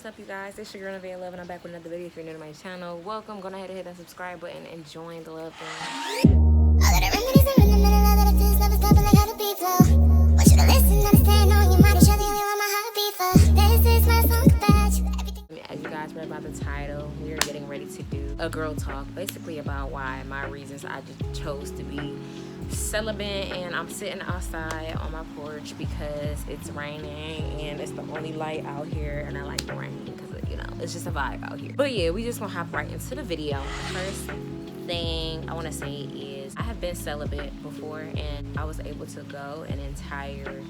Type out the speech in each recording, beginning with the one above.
What's up, you guys? It's your girl Nevaeh Love, and I'm back with another video. If you're new to my channel, welcome. Go ahead and hit that subscribe button and join the love thing. All of the remedies are in the middle of the fizz, love is couple like how the beat flow. Want you to listen, understand, on your mind, each other, only want my heartbeat for. This is my song about you, everything. As you guys read about the title, we are getting ready to do a girl talk, basically about why my reasons I just chose to be celibate. And I'm sitting outside on my porch because it's raining and it's the only light out here, and I like the rain because, you know, it's just a vibe out here. But yeah, we just gonna hop right into the video. First thing I want to say is I have been celibate before, and I was able to go an entire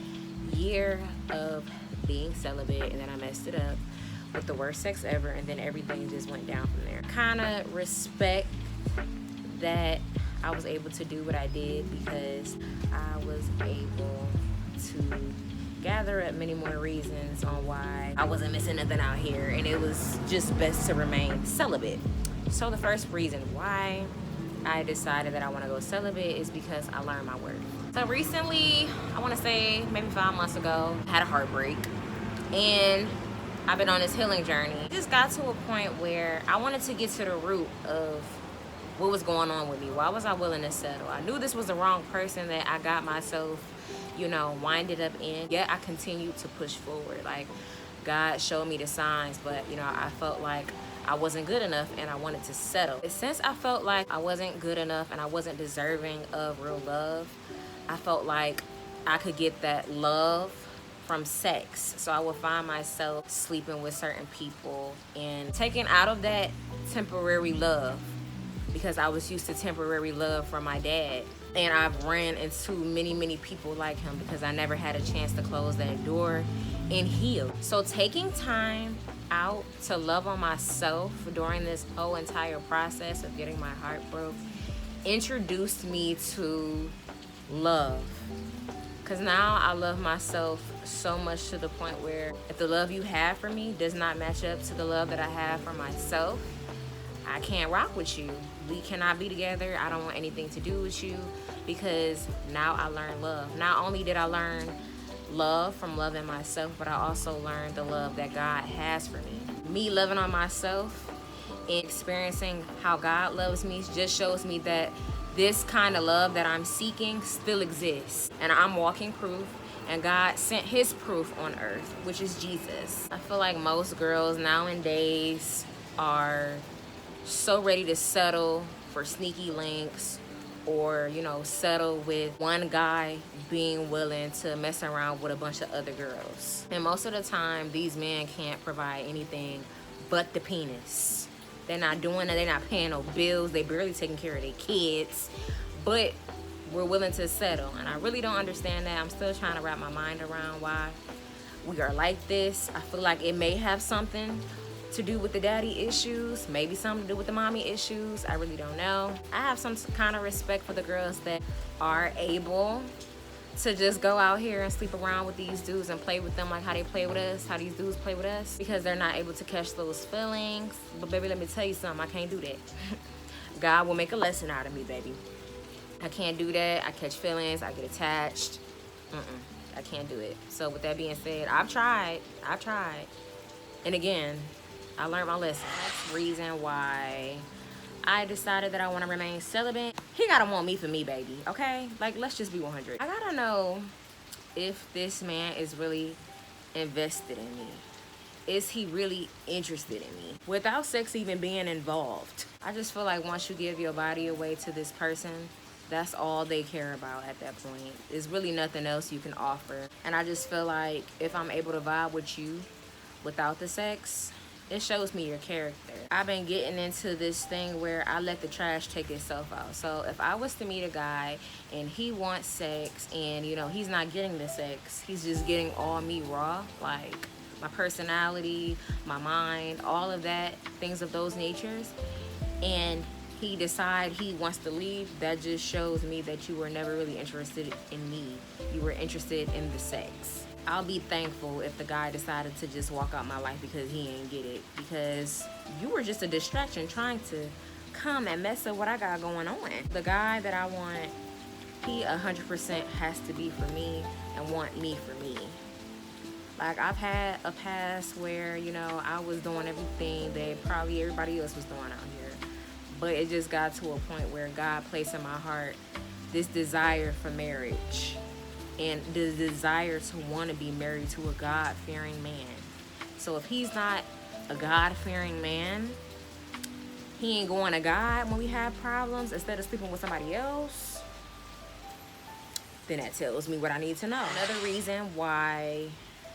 year of being celibate, and then I messed it up with the worst sex ever, and then everything just went down from there. Kind of respect that I was able to do what I did, because I was able to gather up many more reasons on why I wasn't missing nothing out here, and it was just best to remain celibate. So the first reason why I decided that I want to go celibate is because I learned my worth. So recently, I want to say maybe 5 months ago, I had a heartbreak, and I've been on this healing journey. It just got to a point where I wanted to get to the root of what was going on with me. Why was I willing to settle? I knew this was the wrong person that I got myself, you know, winded up in. Yet I continued to push forward. Like, God showed me the signs, but, you know, I felt like I wasn't good enough and I wanted to settle. Since I felt like I wasn't good enough and I wasn't deserving of real love, I felt like I could get that love from sex. So I would find myself sleeping with certain people and taking out of that temporary love, because I was used to temporary love from my dad. And I've ran into many people like him because I never had a chance to close that door and heal. So taking time out to love on myself during this whole entire process of getting my heart broke introduced me to love. Because now I love myself so much to the point where if the love you have for me does not match up to the love that I have for myself, I can't rock with you. We cannot be together. I don't want anything to do with you, because now I learned love. Not only did I learn love from loving myself, but I also learned the love that God has for me. Me loving on myself and experiencing how God loves me just shows me that this kind of love that I'm seeking still exists. And I'm walking proof, and God sent his proof on earth, which is Jesus. I feel like most girls nowadays are so ready to settle for sneaky links, or, you know, settle with one guy being willing to mess around with a bunch of other girls. And most of the time, these men can't provide anything but the penis. They're not doing it, they're not paying no bills, they barely taking care of their kids, but we're willing to settle. And I really don't understand that. I'm still trying to wrap my mind around why we are like this. I feel like it may have something to do with the daddy issues, maybe something to do with the mommy issues. I really don't know. I have some kind of respect for the girls that are able to just go out here and sleep around with these dudes and play with them like how they play with us, how these dudes play with us, because they're not able to catch those feelings. But baby, let me tell you something, I can't do that. God will make a lesson out of me, baby. I can't do that. I catch feelings, I get attached. I can't do it. So with that being said, I've tried. And again, I learned my lesson. That's the reason why I decided that I want to remain celibate. He gotta want me for me, baby, okay? Like, let's just be 100. I gotta know if this man is really invested in me. Is he really interested in me? Without sex even being involved. I just feel like once you give your body away to this person, that's all they care about at that point. There's really nothing else you can offer. And I just feel like if I'm able to vibe with you without the sex, it shows me your character. I've been getting into this thing where I let the trash take itself out. So if I was to meet a guy and he wants sex and, you know, he's not getting the sex, he's just getting all me raw, like my personality, my mind, all of that, things of those natures, and he decide he wants to leave, that just shows me that you were never really interested in me. You were interested in the sex. I'll be thankful if the guy decided to just walk out my life because he ain't get it, because you were just a distraction trying to come and mess up what I got going on. The guy that I want, he 100% has to be for me and want me for me. Like, I've had a past where, you know, I was doing everything that probably everybody else was doing out here. But it just got to a point where God placed in my heart this desire for marriage and the desire to want to be married to a God-fearing man. So if he's not a God-fearing man, he ain't going to God when we have problems instead of sleeping with somebody else, then that tells me what I need to know. Another reason why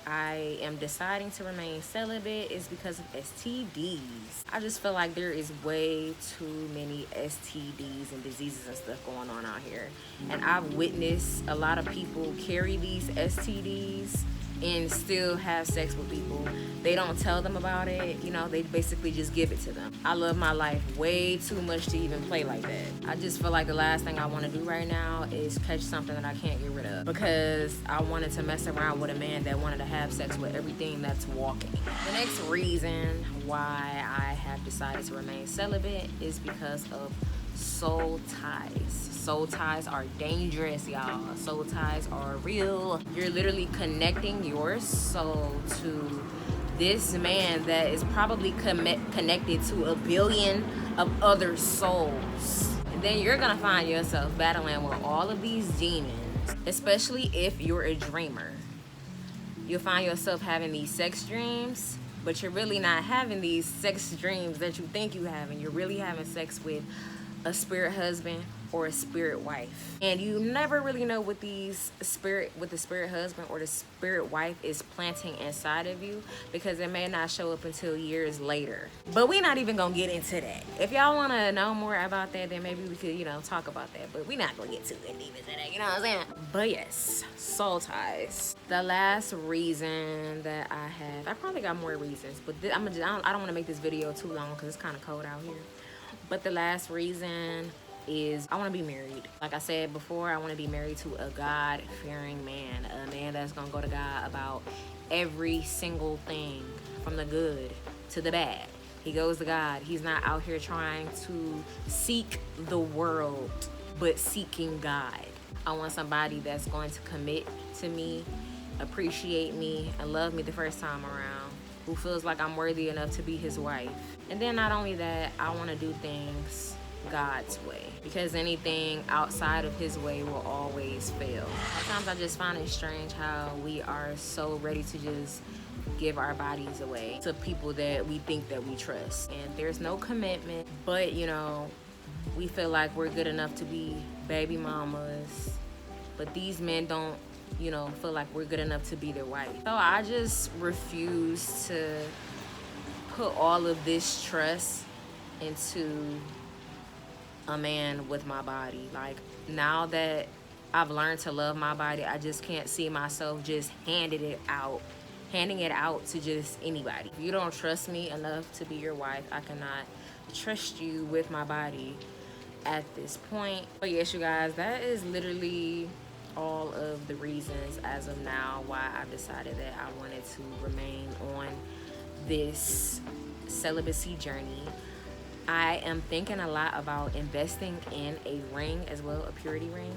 I am deciding to remain celibate is because of STDs. I just feel like there is way too many STDs and diseases and stuff going on out here. And I've witnessed a lot of people carry these STDs and still have sex with people. They don't tell them about it, you know, they basically just give it to them. I love my life way too much to even play like that. I just feel like the last thing I want to do right now is catch something that I can't get rid of, because I wanted to mess around with a man that wanted to have sex with everything that's walking. The next reason why I have decided to remain celibate is because of soul ties. Soul ties are dangerous, y'all. Soul ties are real. You're literally connecting your soul to this man that is probably connected to a billion of other souls. And then you're gonna find yourself battling with all of these demons, especially if you're a dreamer. You'll find yourself having these sex dreams, but you're really not having these sex dreams that you think you have, and you're really having sex with a spirit husband or a spirit wife. And you never really know what the spirit husband or the spirit wife is planting inside of you, because it may not show up until years later. But we're not even gonna get into that. If y'all wanna know more about that, then maybe we could, you know, talk about that. But we're not gonna get too in deep into that, you know what I'm saying? But yes, soul ties. The last reason that I probably got more reasons, but I don't wanna make this video too long because it's kind of cold out here. But the last reason is I want to be married. Like I said before, I want to be married to a God-fearing man. A man that's going to go to God about every single thing, from the good to the bad. He goes to God. He's not out here trying to seek the world, but seeking God. I want somebody that's going to commit to me, appreciate me, and love me the first time around, who feels like I'm worthy enough to be his wife. And then not only that, I want to do things God's way, because anything outside of his way will always fail. Sometimes I just find it strange how we are so ready to just give our bodies away to people that we think that we trust. And there's no commitment, but you know, we feel like we're good enough to be baby mamas, but these men don't, you know, feel like we're good enough to be their wife. So I just refuse to put all of this trust into a man with my body. Like, now that I've learned to love my body, I just can't see myself just handing it out to just anybody. If you don't trust me enough to be your wife, I cannot trust you with my body at this point. But yes, you guys, that is literally all of the reasons as of now why I've decided that I wanted to remain on this celibacy journey. I am thinking a lot about investing in a ring as well, a purity ring,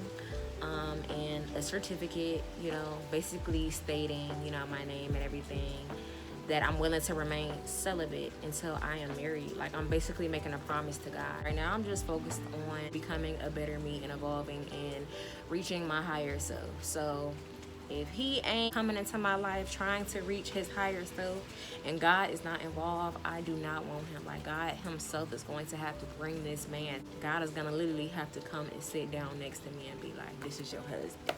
and a certificate, you know, basically stating, you know, my name and everything, that I'm willing to remain celibate until I am married. Like, I'm basically making a promise to God. Right now, I'm just focused on becoming a better me and evolving and reaching my higher self. So if he ain't coming into my life trying to reach his higher self and God is not involved, I do not want him. Like, God himself is going to have to bring this man. God is gonna literally have to come and sit down next to me and be like, this is your husband.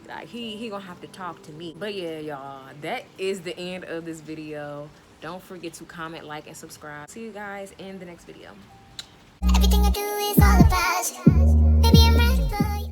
Like, he gonna have to talk to me. But yeah, y'all, that is the end of this video. Don't forget to comment, like, and subscribe. See you guys in the next video. Everything I do is all about you. Baby, I'm ready for you.